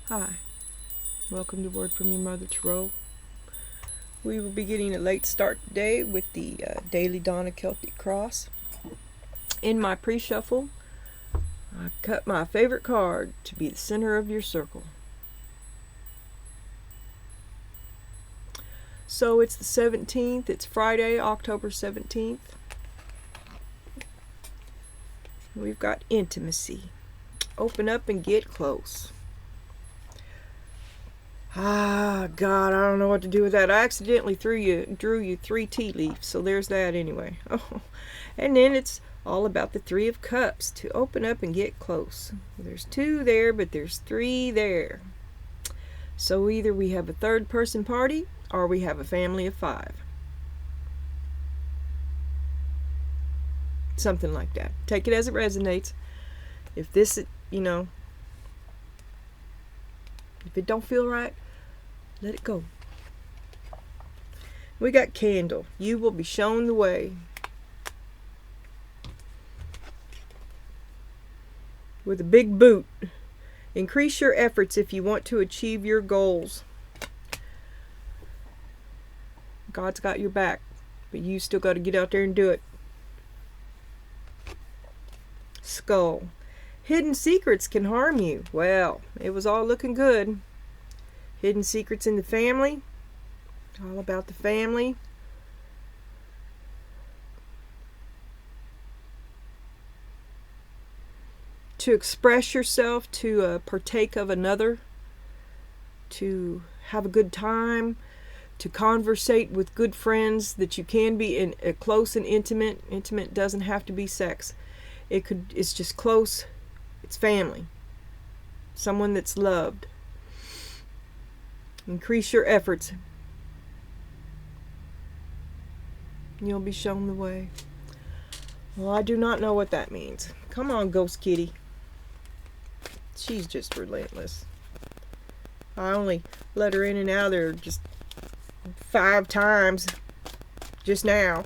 Hi, welcome to Word from Your Mother Tarot. We will be getting a late start today with the Daily Donna Celtic Cross. In my pre-shuffle, I cut my favorite card to be the center of your circle. So it's the 17th, it's Friday, October 17th. We've got intimacy. Open up and get close. Ah, God, I don't know what to do with that. I accidentally drew you 3 tea leaves, so there's that anyway. Oh, and then it's all about the 3 of Cups, to open up and get close. There's 2 there, but there's 3 there. So either we have a third person party, or we have a family of 5. Something like that. Take it as it resonates. If this, if it don't feel right, let it go. We got Candle. You will be shown the way. With a big boot. Increase your efforts if you want to achieve your goals. God's got your back, but you still got to get out there and do it. Skull. Hidden secrets can harm you. Well, it was all looking good. Hidden secrets in the family. All about the family. To express yourself, to partake of another. To have a good time. To conversate with good friends that you can be close and intimate. Intimate doesn't have to be sex. It's just close. It's family. Someone that's loved. Increase your efforts. You'll be shown the way. Well, I do not know what that means. Come on, Ghost Kitty. She's just relentless. I only let her in and out of there just 5 times just now.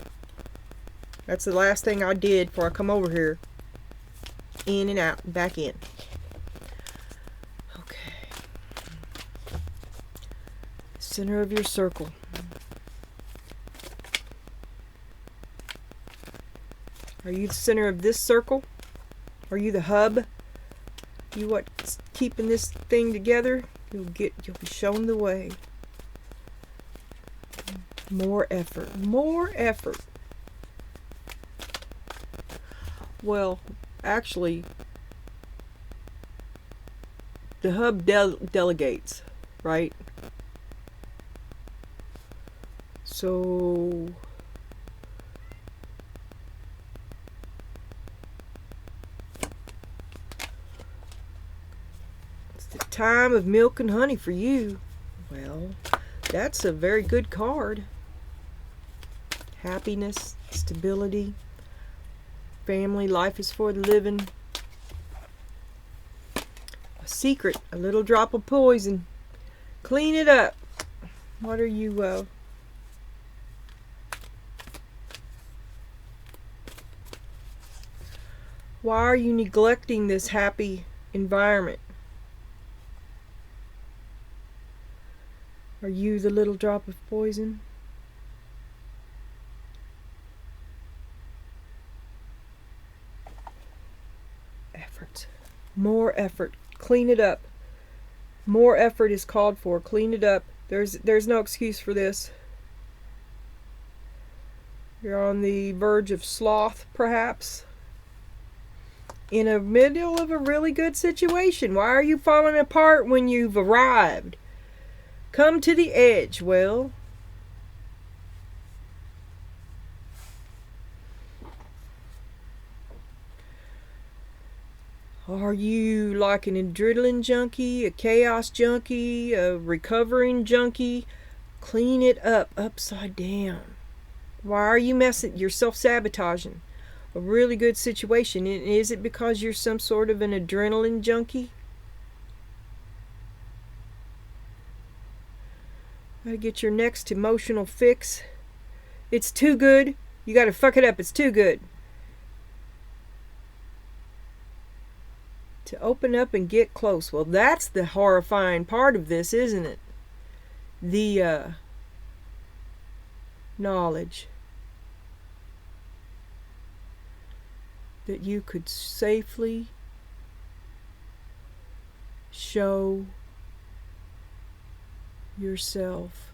That's the last thing I did before I come over here. In and out, back in. Okay. Center of your circle. Are you the center of this circle? Are you the hub? You what's keeping this thing together? You'll be shown the way. More effort. More effort. Well, actually, the hub delegates, right? So it's the time of milk and honey for you. Well, that's a very good card. Happiness, stability, family, life is for the living. A secret, a little drop of poison. Clean it up. What are you, why are you neglecting this happy environment? Are you the little drop of poison? Effort. More effort. Clean it up. More effort is called for. Clean it up. There's no excuse for this. You're on the verge of sloth, perhaps. In the middle of a really good situation. Why are you falling apart when you've arrived? Come to the edge. Well, are you like an adrenaline junkie, a chaos junkie, a recovering junkie? Clean it up upside down. Why are you messing? You're self-sabotaging a really good situation. Is it because you're some sort of an adrenaline junkie? Gotta get your next emotional fix. It's too good. You gotta fuck it up. It's too good. To open up and get close. Well, that's the horrifying part of this, isn't it? The knowledge that you could safely show yourself.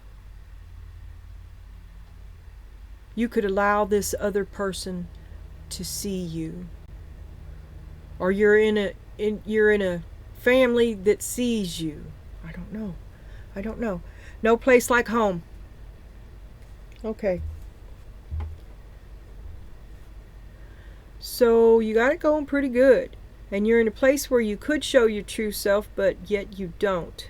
You could allow this other person to see you. Or you're in a family that sees you. I don't know. No place like home. Okay. So you got it going pretty good. And you're in a place where you could show your true self, but yet you don't.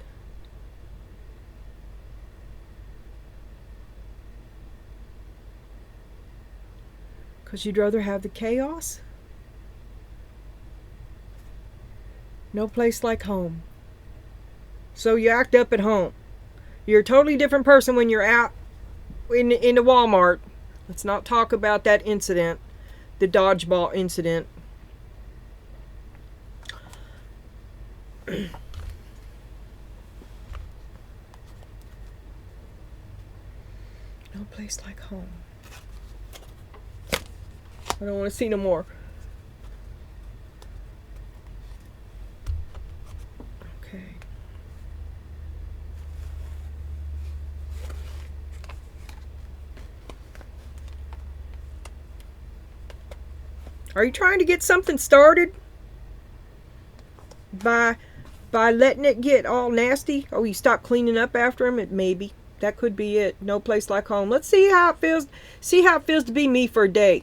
Because you'd rather have the chaos? No place like home. So you act up at home. You're a totally different person when you're out in the Walmart. Let's not talk about that incident, the dodgeball incident. No place like home. I don't want to see no more. Okay. Are you trying to get something started by letting it get all nasty? Oh, you stop cleaning up after him? Maybe that could be it. No place like home. Let's see how it feels. See how it feels to be me for a day.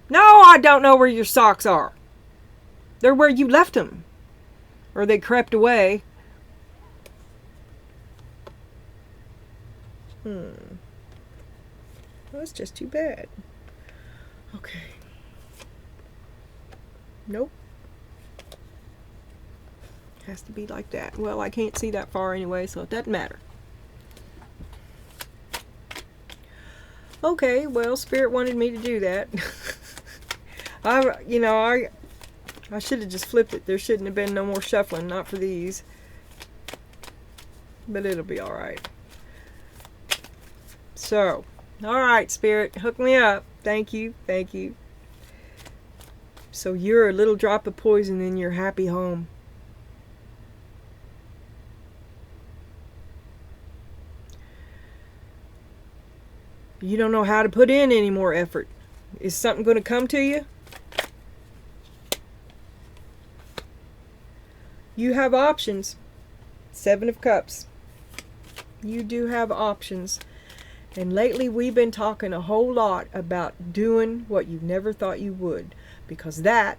No, I don't know where your socks are. They're where you left them, or they crept away. Well, that's just too bad. Okay. Nope. Has to be like that. Well, I can't see that far anyway, so it doesn't matter. Okay, well, Spirit wanted me to do that. I should have just flipped it. There shouldn't have been no more shuffling, not for these. But it'll be alright. So, alright, Spirit, hook me up. Thank you, thank you. So you're a little drop of poison in your happy home. You don't know how to put in any more effort. Is something going to come to you? You have options. 7 of Cups. You do have options. And lately we've been talking a whole lot about doing what you never thought you would. Because that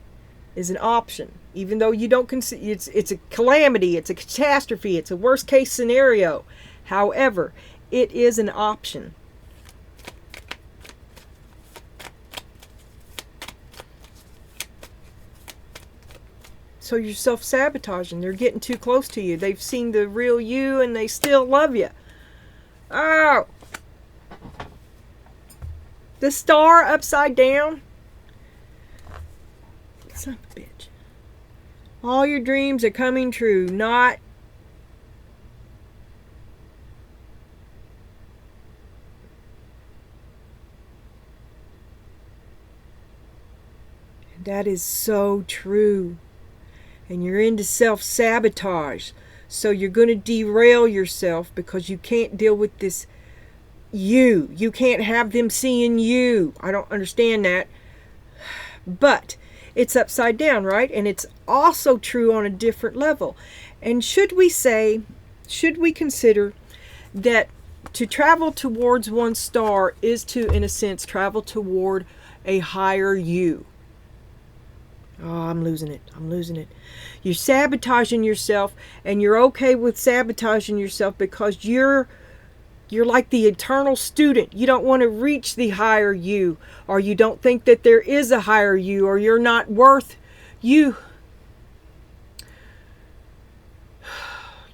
is an option. Even though you don't consider it's a calamity, it's a catastrophe, it's a worst case scenario. However, it is an option. So you're self-sabotaging. They're getting too close to you. They've seen the real you and they still love you. Oh! The star upside down. Son of a bitch. All your dreams are coming true. Not... That is so true. And you're into self-sabotage. So you're going to derail yourself because you can't deal with this you. You can't have them seeing you. I don't understand that. But it's upside down, right? And it's also true on a different level. And should we consider that to travel towards one star is to, in a sense, travel toward a higher you? Oh, I'm losing it. You're sabotaging yourself, and you're okay with sabotaging yourself because you're like the eternal student. You don't want to reach the higher you, or you don't think that there is a higher you, or you're not worth you.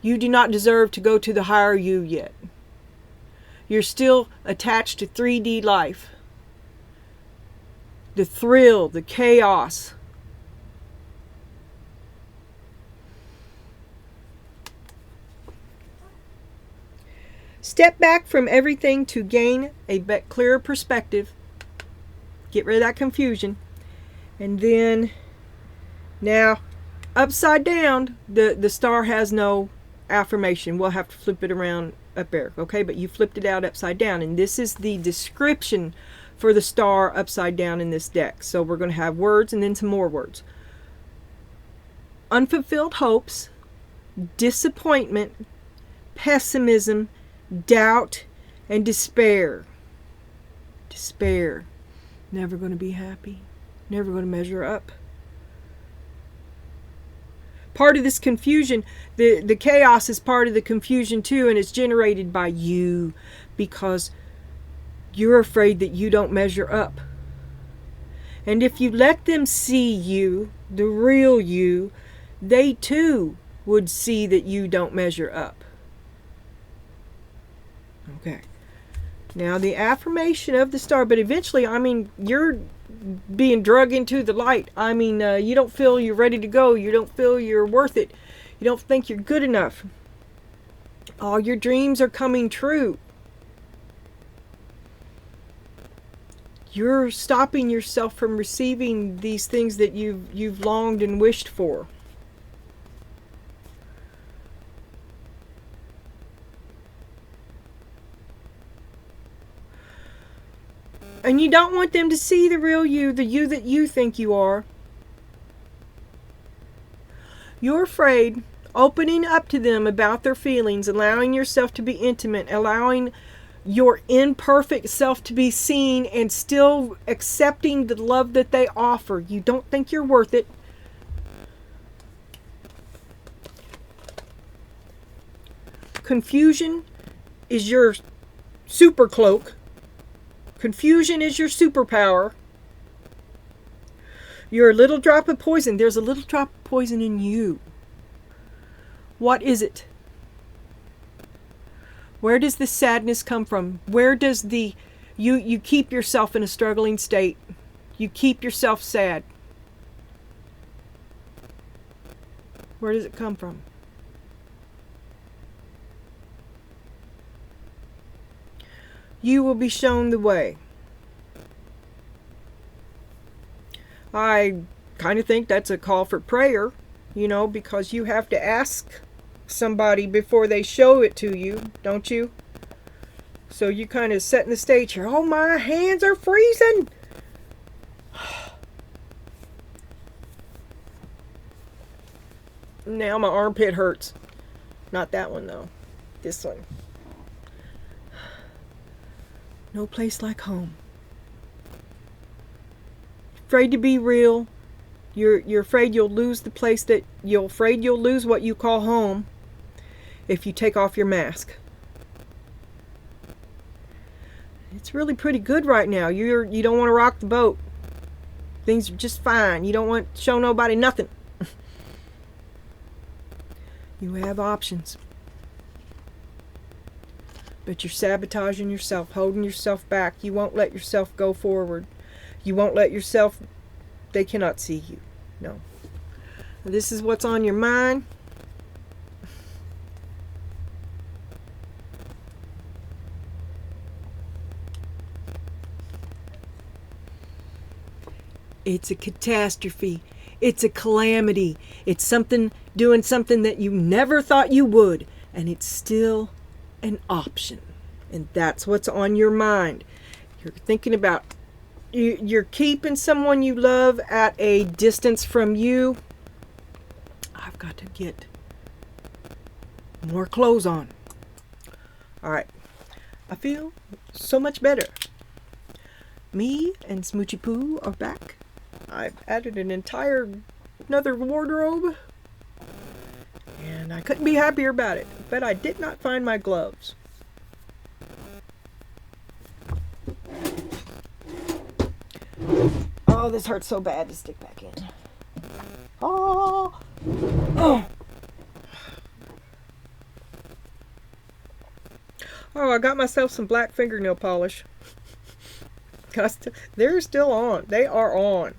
You do not deserve to go to the higher you yet. You're still attached to 3D life. The thrill, the chaos. Step back from everything to gain a clearer perspective. Get rid of that confusion. And then, now, upside down, the star has no affirmation. We'll have to flip it around up there, okay? But you flipped it out upside down. And this is the description for the star upside down in this deck. So we're going to have words and then some more words. Unfulfilled hopes, disappointment, pessimism, doubt, and despair. Despair. Never going to be happy. Never going to measure up. Part of this confusion, the chaos is part of the confusion too, and it's generated by you because you're afraid that you don't measure up. And if you let them see you, the real you, they too would see that you don't measure up. Okay. Now the affirmation of the star, but eventually, I mean, you're being drug into the light. I mean, you don't feel you're ready to go. You don't feel you're worth it. You don't think you're good enough. All your dreams are coming true. You're stopping yourself from receiving these things that you've longed and wished for. And you don't want them to see the real you, the you that you think you are. You're afraid opening up to them about their feelings, allowing yourself to be intimate, allowing your imperfect self to be seen, and still accepting the love that they offer. You don't think you're worth it. Confusion is your super cloak. Confusion is your superpower. You're a little drop of poison. There's a little drop of poison in you. What is it? Where does the sadness come from? Where does you keep yourself in a struggling state? You keep yourself sad. Where does it come from? You will be shown the way. I kind of think that's a call for prayer, you know, because you have to ask somebody before they show it to you, don't you? So you kind of setting the stage here. Oh, my hands are freezing. Now my armpit hurts. Not that one though. This one. No place like home. Afraid to be real. You're afraid you'll lose the place that you're afraid you'll lose what you call home if you take off your mask. It's really pretty good right now. You don't want to rock the boat. Things are just fine. You don't want to show nobody nothing. You have options. But you're sabotaging yourself, holding yourself back. You won't let yourself go forward. You won't let yourself, they cannot see you. No. This is what's on your mind. It's a catastrophe. It's a calamity. It's something, doing something that you never thought you would. And it's still an option. And that's what's on your mind. You're thinking about, you're keeping someone you love at a distance from you. I've got to get more clothes on. All right. I feel so much better. Me and Smoochy Poo are back. I've added another wardrobe. And I couldn't be happier about it. But I did not find my gloves. Oh, this hurts so bad to stick back in. Oh! Oh! Oh, I got myself some black fingernail polish. They're still on. They are on.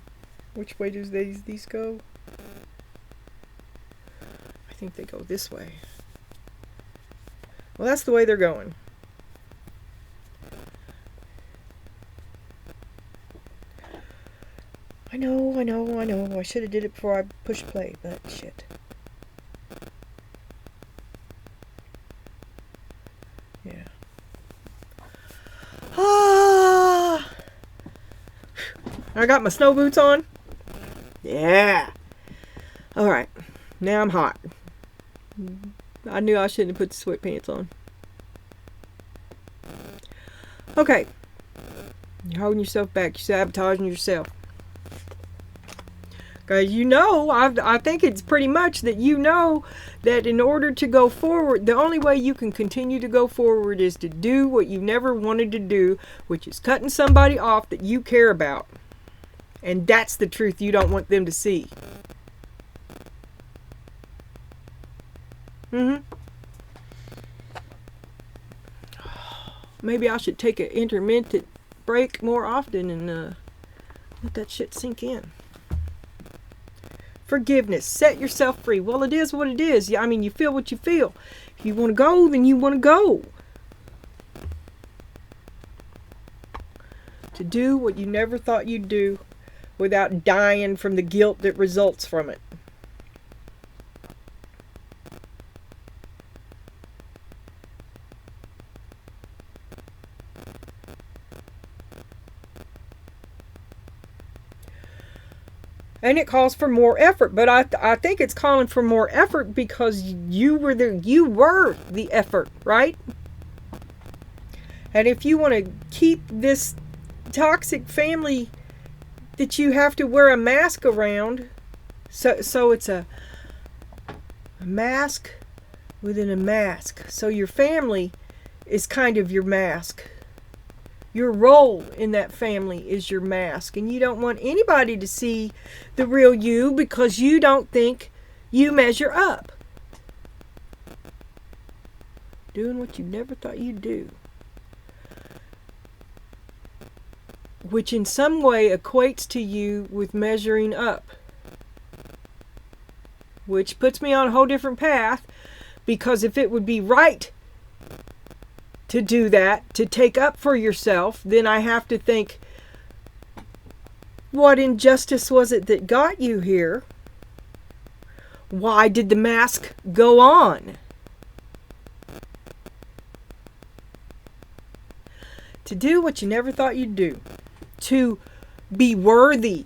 Which way does these go? I think they go this way. Well, that's the way they're going. I know. I should have did it before I pushed play, but shit. Yeah. Ah! I got my snow boots on. Yeah. All right. Now I'm hot. I knew I shouldn't have put the sweatpants on. Okay. You're holding yourself back. You're sabotaging yourself. Because you know, I think it's pretty much that you know that in order to go forward, the only way you can continue to go forward is to do what you never wanted to do, which is cutting somebody off that you care about. And that's the truth you don't want them to see. Maybe I should take an intermittent break more often and let that shit sink in. Forgiveness. Set yourself free. Well, it is what it is. I mean, you feel what you feel. If you want to go, then you want to go. To do what you never thought you'd do without dying from the guilt that results from it. And it calls for more effort, but I think it's calling for more effort because you were the effort, right? And if you want to keep this toxic family that you have to wear a mask around, so it's a mask within a mask. So your family is kind of your mask. Your role in that family is your mask. And you don't want anybody to see the real you because you don't think you measure up. Doing what you never thought you'd do. Which in some way equates to you with measuring up. Which puts me on a whole different path. Because if it would be right to do that, to take up for yourself, then I have to think, what injustice was it that got you here? Why did the mask go on? To do what you never thought you'd do. To be worthy.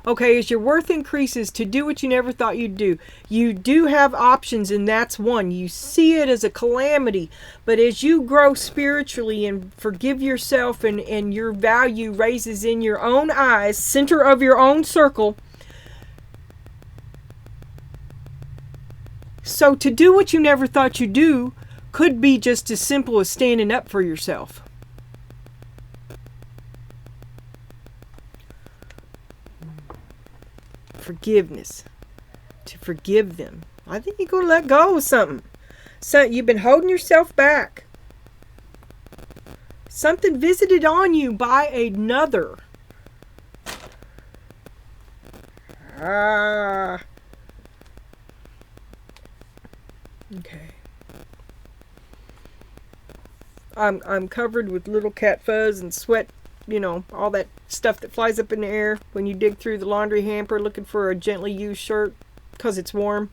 Okay, as your worth increases, to do what you never thought you'd do. You do have options, and that's one. You see it as a calamity. But as you grow spiritually and forgive yourself and your value raises in your own eyes, center of your own circle. So to do what you never thought you'd do could be just as simple as standing up for yourself. Forgiveness. To forgive them. I think you're going to let go of something. So you've been holding yourself back. Something visited on you by another. Okay. I'm covered with little cat fuzz and sweat. You know, all that stuff that flies up in the air when you dig through the laundry hamper looking for a gently used shirt because it's warm.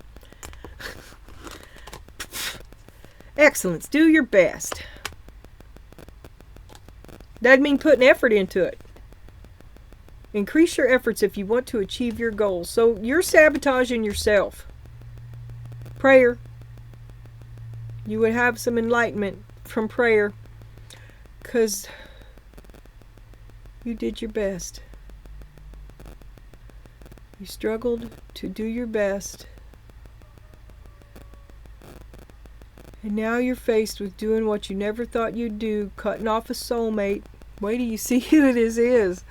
Excellence. Do your best. Doesn't mean putting effort into it. Increase your efforts if you want to achieve your goals. So you're sabotaging yourself. Prayer. You would have some enlightenment from prayer because you did your best. You struggled to do your best. And now you're faced with doing what you never thought you'd do, cutting off a soulmate. Wait till you see who this is.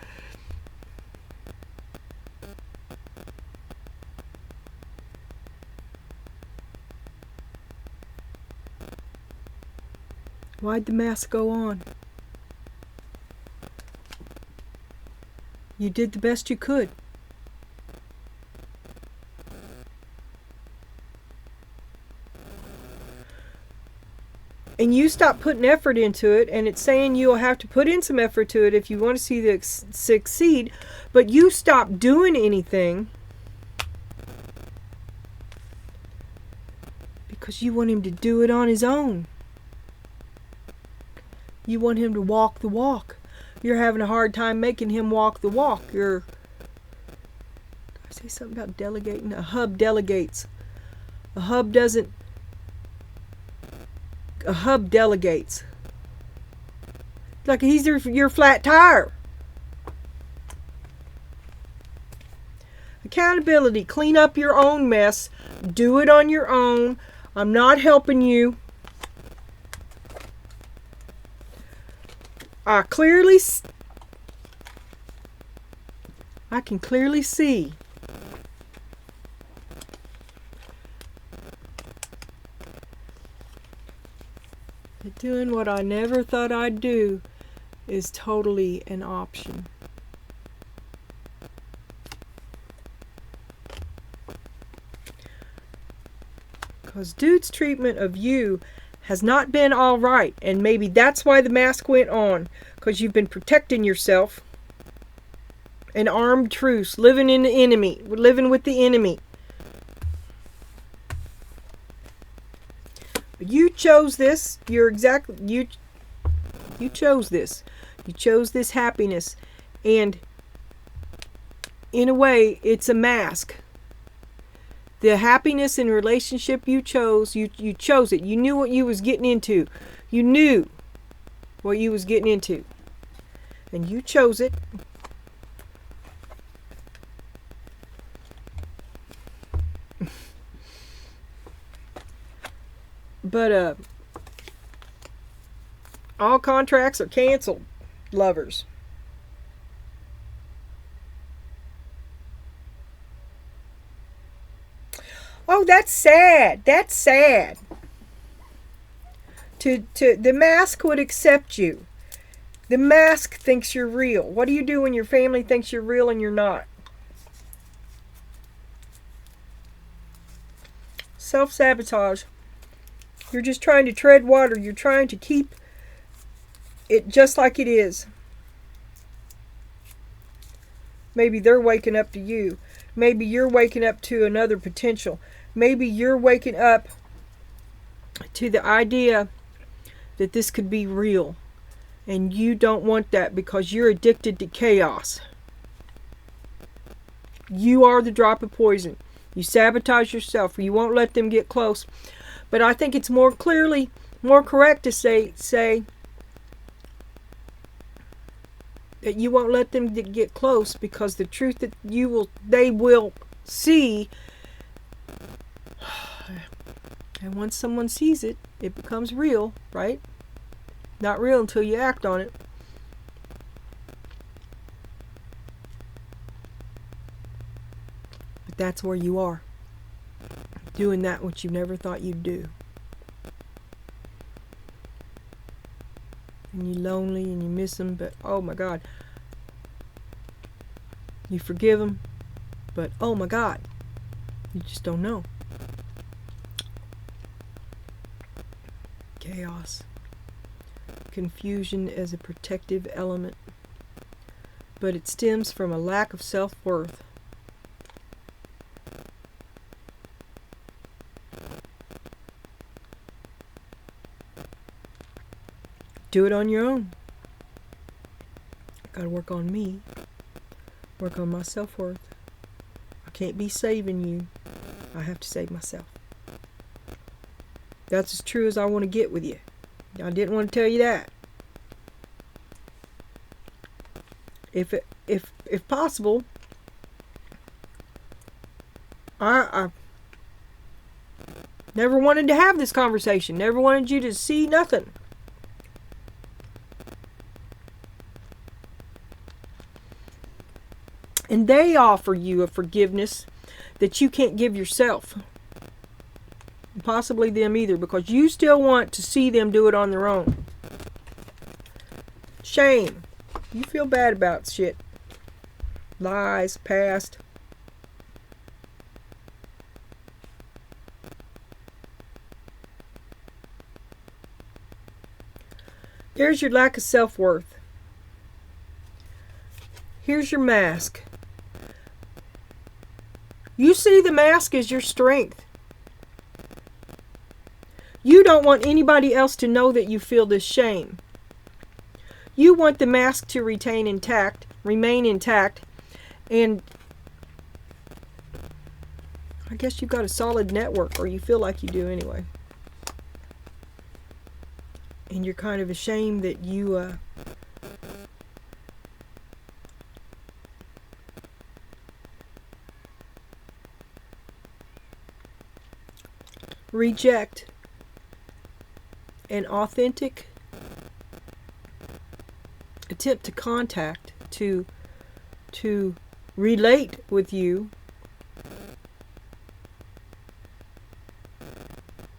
Why'd the mask go on? You did the best you could. and you stop putting effort into it, and it's saying you'll have to put in some effort to it if you want to see it succeed, but you stop doing anything because you want him to do it on his own. You want him to walk the walk. You're having a hard time making him walk the walk. Did I say something about delegating? A hub delegates. A hub doesn't. A hub delegates. Like he's your flat tire. Accountability. Clean up your own mess. Do it on your own. I'm not helping you. I can clearly see that doing what I never thought I'd do is totally an option. Because dude's treatment of you has not been all right, and maybe that's why the mask went on, because you've been protecting yourself. An armed truce, living with the enemy. But you chose this. You chose this. You chose this happiness, and in a way, it's a mask. The happiness in relationship you chose, you chose it. You knew what you was getting into. You knew what you was getting into, and you chose it. But all contracts are canceled, lovers. Oh, that's sad. That's sad. The mask would accept you. The mask thinks you're real. What do you do when your family thinks you're real and you're not? Self-sabotage. You're just trying to tread water. You're trying to keep it just like it is. Maybe they're waking up to you. Maybe you're waking up to another potential. Maybe you're waking up to the idea that this could be real. And you don't want that because you're addicted to chaos. You are the drop of poison. You sabotage yourself, or you won't let them get close. But I think it's more correct to say that you won't let them get close, because the truth that they will see, and once someone sees it, it becomes real, right? Not real until you act on it. But that's where you are. Doing that which you never thought you'd do. And you're lonely and you miss them, but oh my God. You forgive them, but oh my God. You just don't know. Chaos. Confusion as a protective element. But it stems from a lack of self-worth. Do it on your own. I gotta work on me. Work on my self-worth. I can't be saving you. I have to save myself. That's as true as I want to get with you. I didn't want to tell you that. If possible, I never wanted to have this conversation. Never wanted you to see nothing. And they offer you a forgiveness that you can't give yourself. Possibly them either, because you still want to see them do it on their own. Shame. You feel bad about shit. Lies, past. There's your lack of self-worth. Here's your mask. You see the mask as your strength. You don't want anybody else to know that you feel this shame. You want the mask to remain intact, and I guess you've got a solid network, or you feel like you do anyway. And you're kind of ashamed that you reject an authentic attempt to contact, to relate with you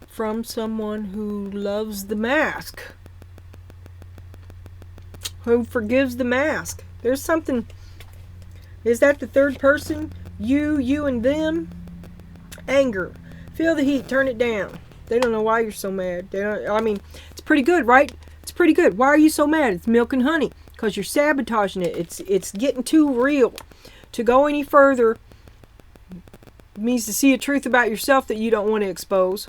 from someone who loves the mask, who forgives the mask. There's something. Is that the third person? You and them? Anger. Feel the heat. Turn it down. They don't know why you're so mad. I mean, it's pretty good, right? It's pretty good. Why are you so mad? It's milk and honey. Because you're sabotaging it. It's getting too real. To go any further means to see a truth about yourself that you don't want to expose.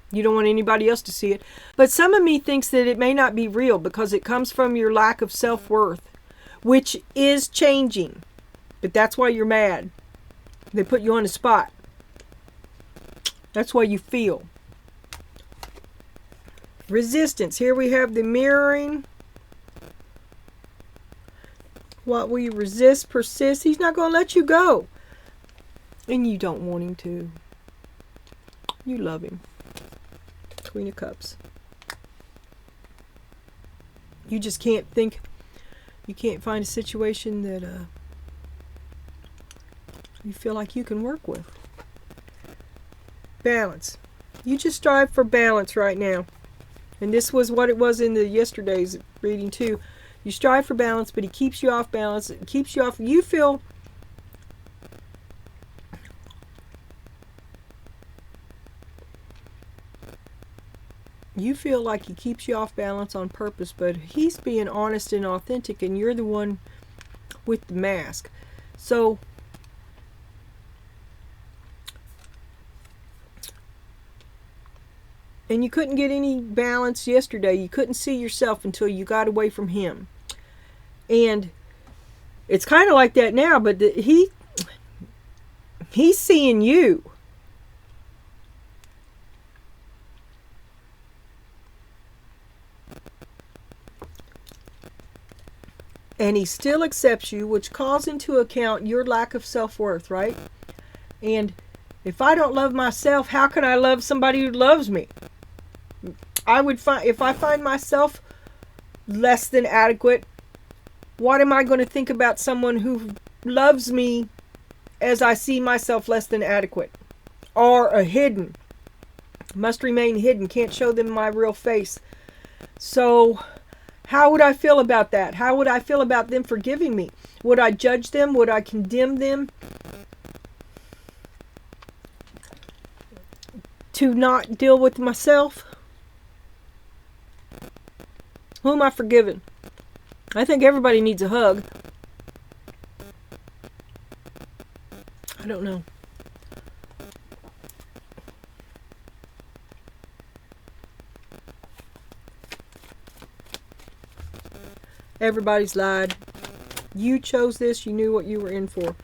You don't want anybody else to see it. But some of me thinks that it may not be real because it comes from your lack of self-worth, which is changing. But that's why you're mad. They put you on the spot. That's why you feel. Resistance. Here we have the mirroring. What will you resist, persist? He's not going to let you go. And you don't want him to. You love him. Queen of Cups. You just can't think. You can't find a situation that you feel like you can work with. Balance. You just strive for balance right now. And this was what it was in the yesterday's reading too. You strive for balance, but he keeps you off balance. It keeps you off. You feel like he keeps you off balance on purpose, but he's being honest and authentic, and you're the one with the mask. So and you couldn't get any balance yesterday. You couldn't see yourself until you got away from him. And it's kind of like that now, but he's seeing you. And he still accepts you, which calls into account your lack of self-worth, right? And if I don't love myself, how can I love somebody who loves me? If I find myself less than adequate, what am I going to think about someone who loves me as I see myself less than adequate? Or a hidden. Must remain hidden. Can't show them my real face. So how would I feel about that? How would I feel about them forgiving me? Would I judge them? Would I condemn them? To not deal with myself? Who am I forgiving? I think everybody needs a hug. I don't know. Everybody's lied. You chose this. You knew what you were in for.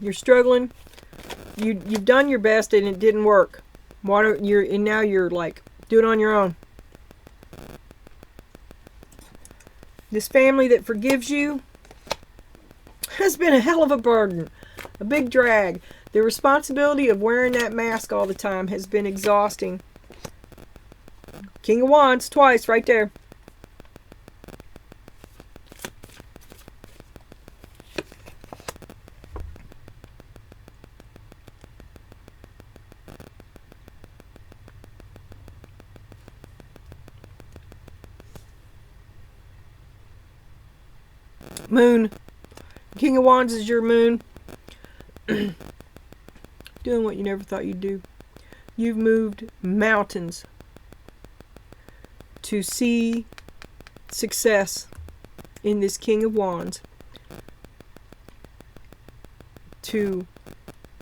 You're struggling. You've done your best and it didn't work. And now you're like, do it on your own. This family that forgives you has been a hell of a burden, a big drag. The responsibility of wearing that mask all the time has been exhausting. King of Wands, twice, right there. Moon. King of Wands is your moon. Doing what you never thought you'd do. You've moved mountains to see success in this King of Wands to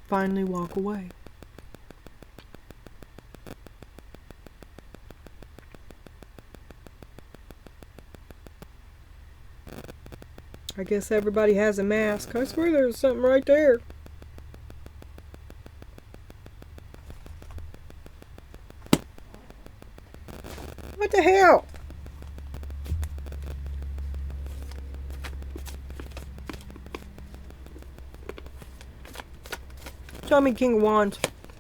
finally walk away. I guess everybody has a mask. I swear there's something right there. What the hell? Show me King of Wands.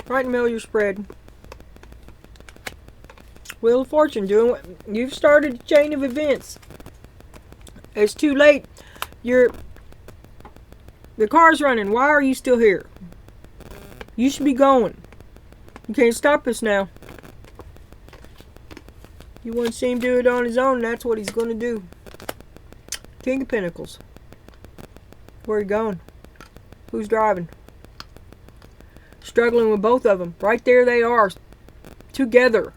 Right in the middle of your spread. Wheel of Fortune. Doing what you've started a chain of events. It's too late. The car's running. Why are you still here? You should be going. You can't stop us now. You want to see him do it on his own, that's what he's going to do. King of Pentacles. Where are you going? Who's driving? Struggling with both of them. Right there they are. Together.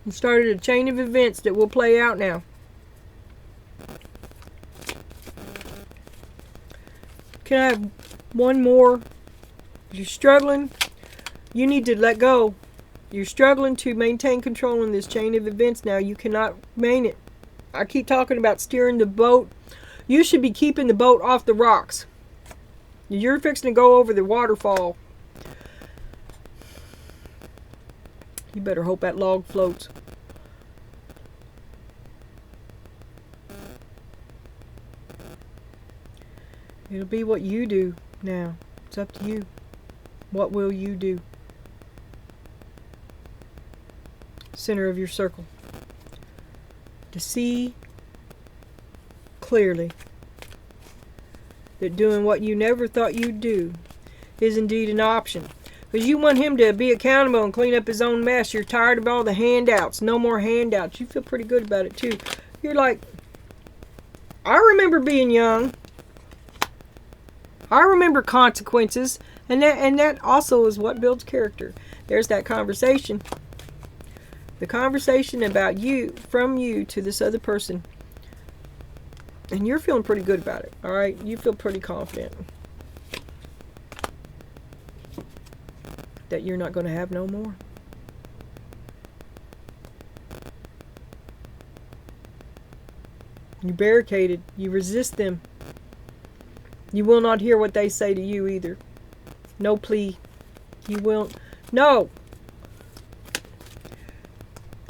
You started a chain of events that will play out now. Can I have one more? You're struggling. You need to let go. You're struggling to maintain control in this chain of events now. You cannot maintain it. I keep talking about steering the boat. You should be keeping the boat off the rocks. You're fixing to go over the waterfall. You better hope that log floats. It'll be what you do now. It's up to you. What will you do? Center of your circle. To see clearly that doing what you never thought you'd do is indeed an option. Because you want him to be accountable and clean up his own mess. You're tired of all the handouts. No more handouts. You feel pretty good about it too. You're like, I remember being young. I remember consequences. And that also is what builds character. There's that conversation. The conversation about you, from you to this other person. And you're feeling pretty good about it. Alright? You feel pretty confident. That you're not going to have no more. You barricaded. You resist them. You will not hear what they say to you either. No plea. You won't. No!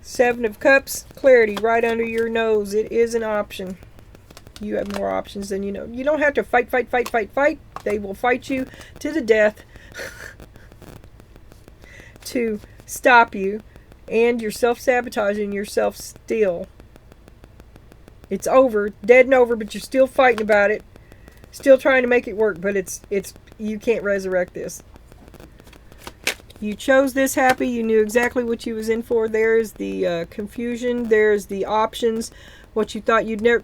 Seven of Cups, clarity right under your nose. It is an option. You have more options than you know. You don't have to fight. They will fight you to the death to stop you. And you're self-sabotaging yourself still. It's over. Dead and over, but you're still fighting about it. Still trying to make it work, but it's you can't resurrect this. You chose this happy. You knew exactly what you was in for. There's the confusion. There's the options. What you thought you'd never...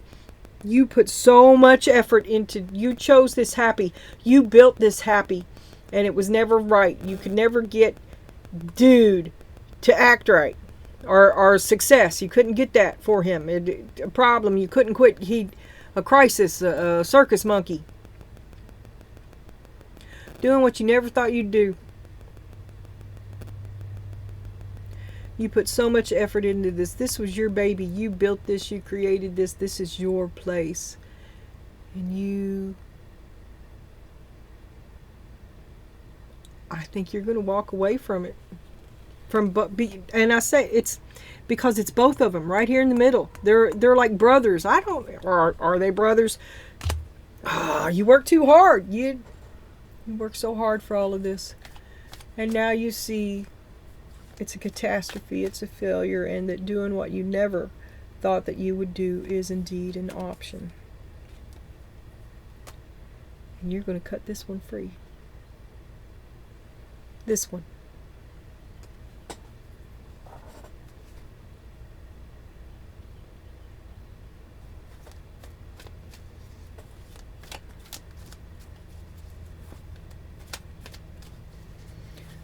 You put so much effort into... You chose this happy. You built this happy. And it was never right. You could never get dude to act right. Or success. You couldn't get that for him. A problem. You couldn't quit. A crisis. A circus monkey. Doing what you never thought you'd do. You put so much effort into this. This was your baby. You built this. You created this. This is your place. And I think you're going to walk away from it. And I say it's because it's both of them right here in the middle. They're like brothers. Are they brothers? You work too hard. You work so hard for all of this. And now you see it's a catastrophe, it's a failure, and that doing what you never thought that you would do is indeed an option. And you're going to cut this one free. This one.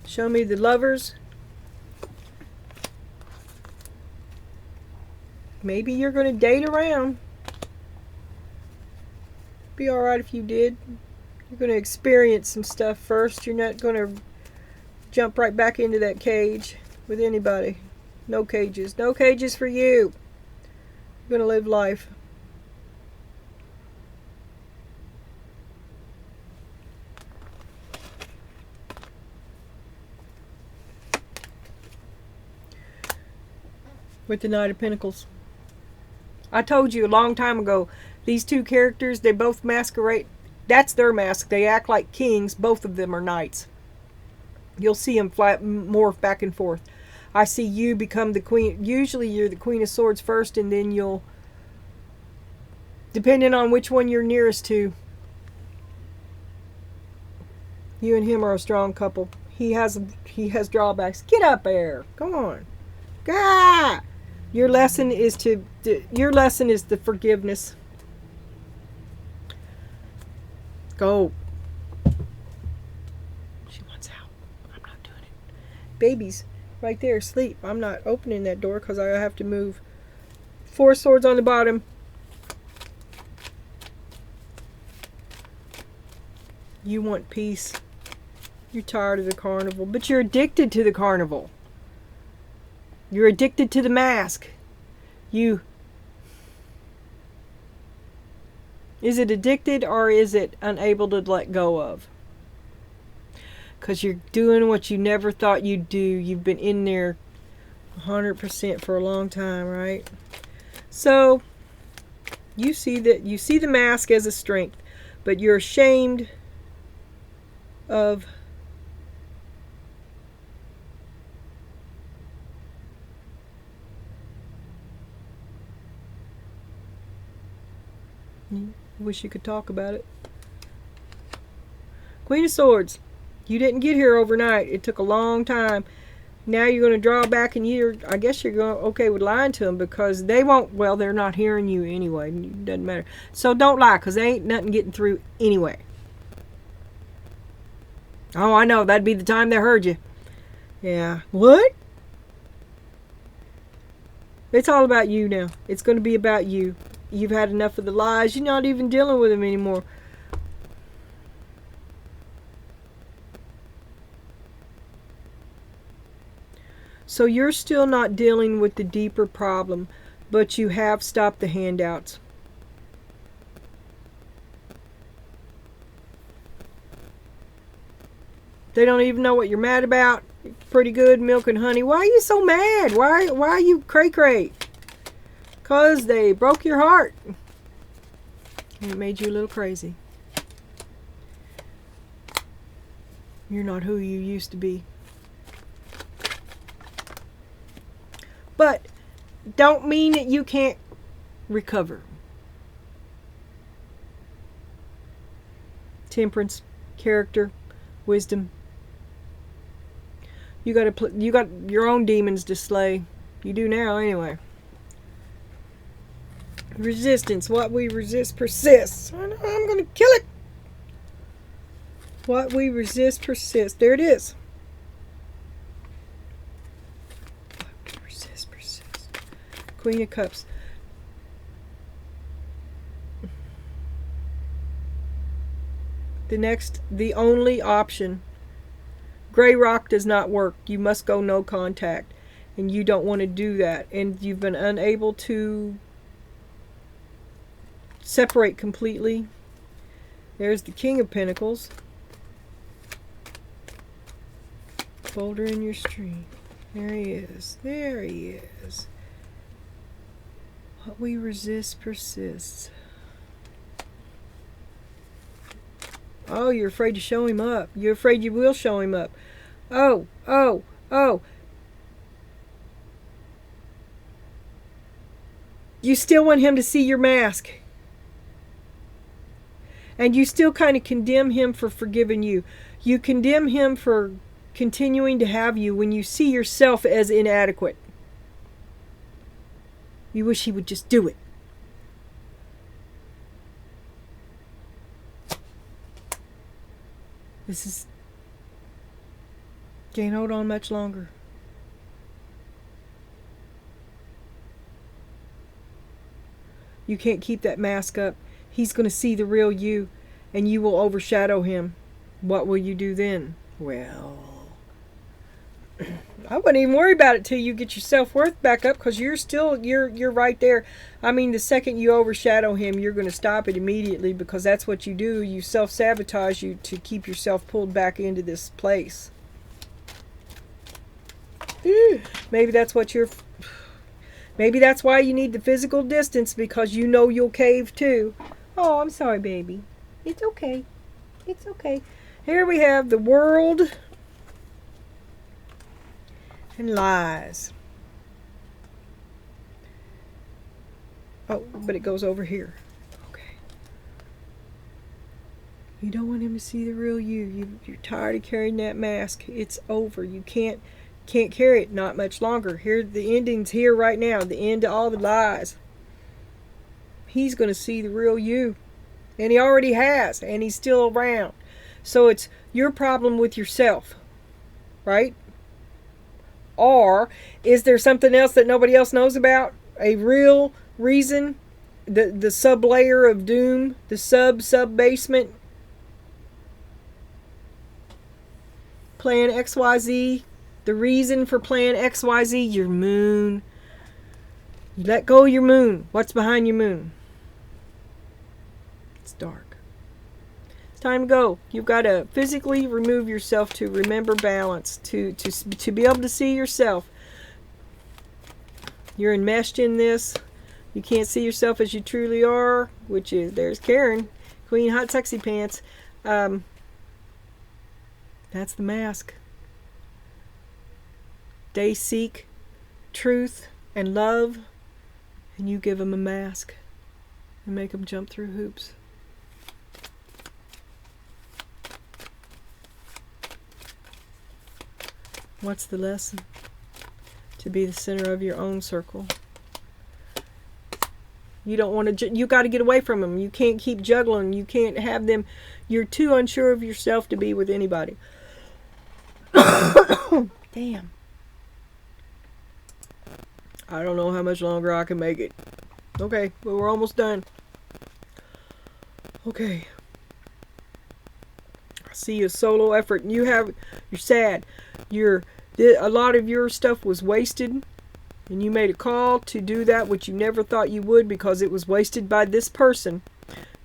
Show me the Lovers. Maybe you're going to date around. Be alright if you did. You're going to experience some stuff first. You're not going to jump right back into that cage with anybody. No cages. No cages for you. You're going to live life. With the Knight of Pentacles. I told you a long time ago, these two characters, they both masquerade. That's their mask. They act like kings. Both of them are knights. You'll see them morph back and forth. I see you become the queen. Usually you're the Queen of Swords first, and then you'll, depending on which one you're nearest to, you and him are a strong couple. He has drawbacks. Get up there. Come on. God. Your lesson is the forgiveness. Go. She wants out. I'm not doing it. Baby's right there, sleep. I'm not opening that door because I have to move. 4 swords on the bottom. You want peace. You're tired of the carnival, but you're addicted to the carnival. You're addicted to the mask. Is it addicted or is it unable to let go of? Because you're doing what you never thought you'd do. You've been in there 100% for a long time, right? So you see the mask as a strength, but you're ashamed of wish you could talk about it. Queen of Swords. You didn't get here overnight. It took a long time. Now you're going to draw back, and I guess you're going okay with lying to them because they won't, well, they're not hearing you anyway. It doesn't matter. So don't lie because they ain't nothing getting through anyway. Oh, I know. That'd be the time they heard you. Yeah. What? It's all about you now. It's going to be about you. You've had enough of the lies. You're not even dealing with them anymore. So you're still not dealing with the deeper problem, but you have stopped the handouts. They don't even know what you're mad about. Pretty good, milk and honey. Why are you so mad? Why are you cray-cray? Because they broke your heart. And it made you a little crazy. You're not who you used to be. But don't mean that you can't recover. Temperance, character, wisdom. You got your own demons to slay. You do now anyway. Resistance. What we resist persists. I'm going to kill it. What we resist persists. There it is. What we resist persists. Queen of Cups. The only option. Gray rock does not work. You must go no contact. And you don't want to do that. And you've been unable to separate completely. There's the King of Pentacles. Boulder in your stream. There he is. There he is. What we resist persists. Oh, you're afraid to show him up. You're afraid you will show him up. Oh, oh, oh. You still want him to see your mask. And you still kind of condemn him for forgiving you. You condemn him for continuing to have you when you see yourself as inadequate. You wish he would just do it. Can't hold on much longer. You can't keep that mask up. He's going to see the real you, and you will overshadow him. What will you do then? Well, I wouldn't even worry about it till you get your self-worth back up, because you're right there. I mean, the second you overshadow him, you're going to stop it immediately, because that's what you do. You self-sabotage you to keep yourself pulled back into this place. Maybe that's what maybe that's why you need the physical distance, because you know you'll cave too. Oh, I'm sorry, baby. It's okay. It's okay. Here we have the world and lies. Oh, but it goes over here. Okay. You don't want him to see the real you. You're tired of carrying that mask. It's over. You can't carry it not much longer. Here, the ending's here right now. The end to all the lies. He's going to see the real you. And he already has. And he's still around. So it's your problem with yourself. Right? Or is there something else that nobody else knows about? A real reason? The sub-layer of doom? The sub-basement? Plan XYZ? The reason for plan XYZ? Your moon. You let go of your moon. What's behind your moon? It's dark. It's time to go. You've got to physically remove yourself to remember balance, to be able to see yourself. You're enmeshed in this. You can't see yourself as you truly are, which is, there's Karen, Queen Hot Sexy Pants. That's the mask. They seek truth and love, and you give them a mask and make them jump through hoops. What's the lesson? To be the center of your own circle. You don't want to, you got to get away from them. You can't keep juggling. You can't have them. You're too unsure of yourself to be with anybody. Damn. I don't know how much longer I can make it. Okay, but we're almost done. Okay. I see a solo effort. And you're sad. A lot of your stuff was wasted. And you made a call to do that which you never thought you would, because it was wasted by this person.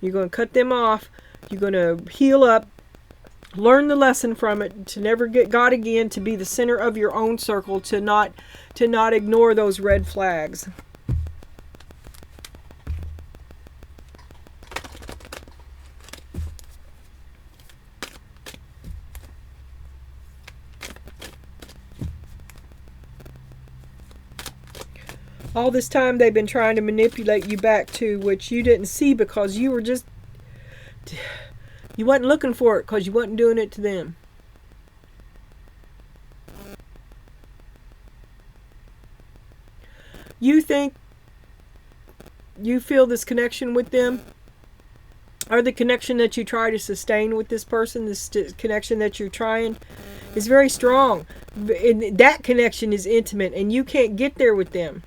You're going to cut them off. You're going to heal up. Learn the lesson from it, to never get God again, to be the center of your own circle, to not ignore those red flags. All this time they've been trying to manipulate you back to, which you didn't see, because you were just, you wasn't looking for it, because you wasn't doing it to them. You think you feel this connection with them, or the connection that you try to sustain with this person, this connection that you're trying, is very strong. And that connection is intimate, and you can't get there with them.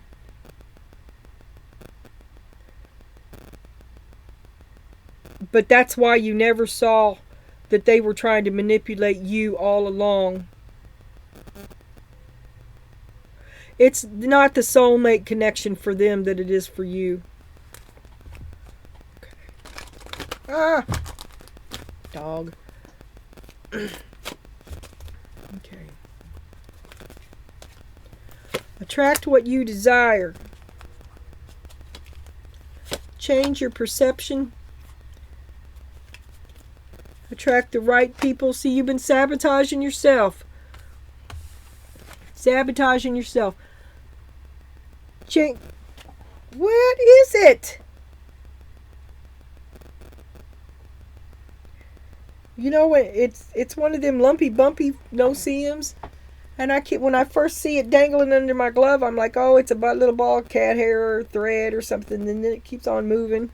But that's why you never saw that they were trying to manipulate you all along. It's not the soulmate connection for them that it is for you. Okay. Ah! Dog. Okay. Attract what you desire. Change your perception. Attract the right people. See, you've been sabotaging yourself. Sabotaging yourself. What is it? You know, it's one of them lumpy, bumpy no-see-ums. And when I first see it dangling under my glove, I'm like, oh, it's a little ball of cat hair or thread or something. And then it keeps on moving.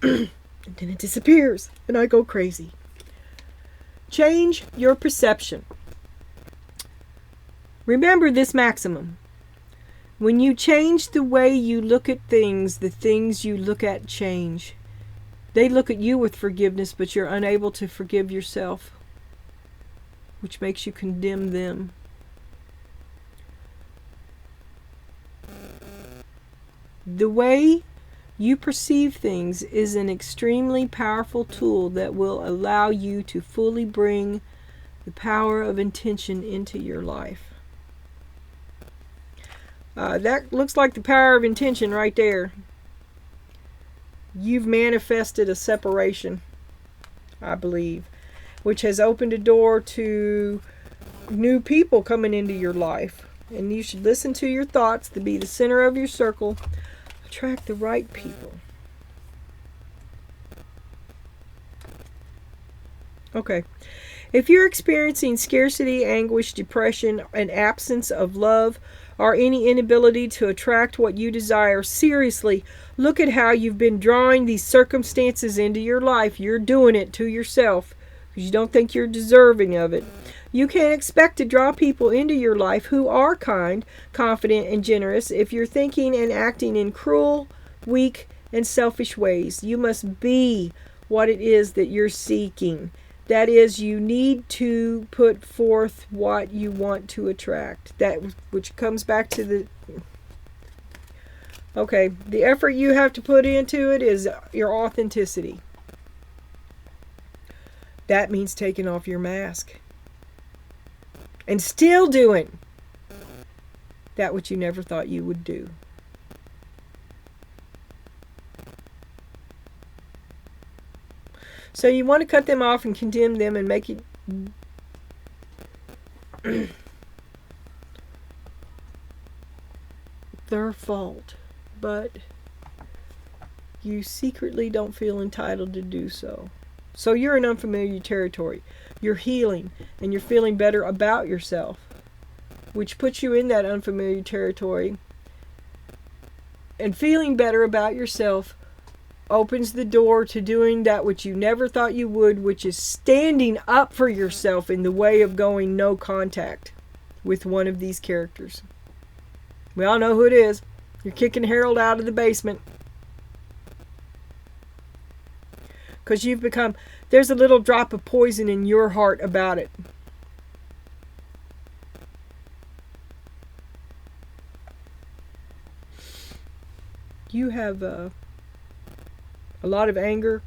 And then it disappears. And I go crazy. Change your perception. Remember this maximum. When you change the way you look at things, the things you look at change. They look at you with forgiveness, but you're unable to forgive yourself, which makes you condemn them. The way you perceive things is an extremely powerful tool that will allow you to fully bring the power of intention into your life. That looks like the power of intention right there. You've manifested a separation, I believe, which has opened a door to new people coming into your life. And you should listen to your thoughts to be the center of your circle. Attract the right people. Okay. If you're experiencing scarcity, anguish, depression, an absence of love, or any inability to attract what you desire, seriously, look at how you've been drawing these circumstances into your life. You're doing it to yourself because you don't think you're deserving of it. You can't expect to draw people into your life who are kind, confident, and generous if you're thinking and acting in cruel, weak, and selfish ways. You must be what it is that you're seeking. That is, you need to put forth what you want to attract. That which comes back to the... Okay, the effort you have to put into it is your authenticity. That means taking off your mask. And still doing that which you never thought you would do. So you want to cut them off and condemn them and make it their fault. But you secretly don't feel entitled to do so. So you're in unfamiliar territory. You're healing and you're feeling better about yourself, which puts you in that unfamiliar territory. And feeling better about yourself opens the door to doing that which you never thought you would, which is standing up for yourself in the way of going no contact with one of these characters. We all know who it is. You're kicking Harold out of the basement. Because you've become, there's a little drop of poison in your heart about it. You have a lot of anger,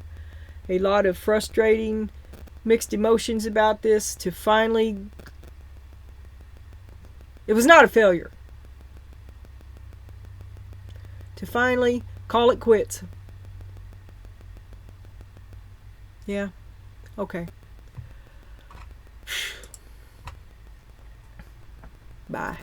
a lot of frustrating, mixed emotions about this to finally... It was not a failure. To finally call it quits. Yeah. Okay. Bye.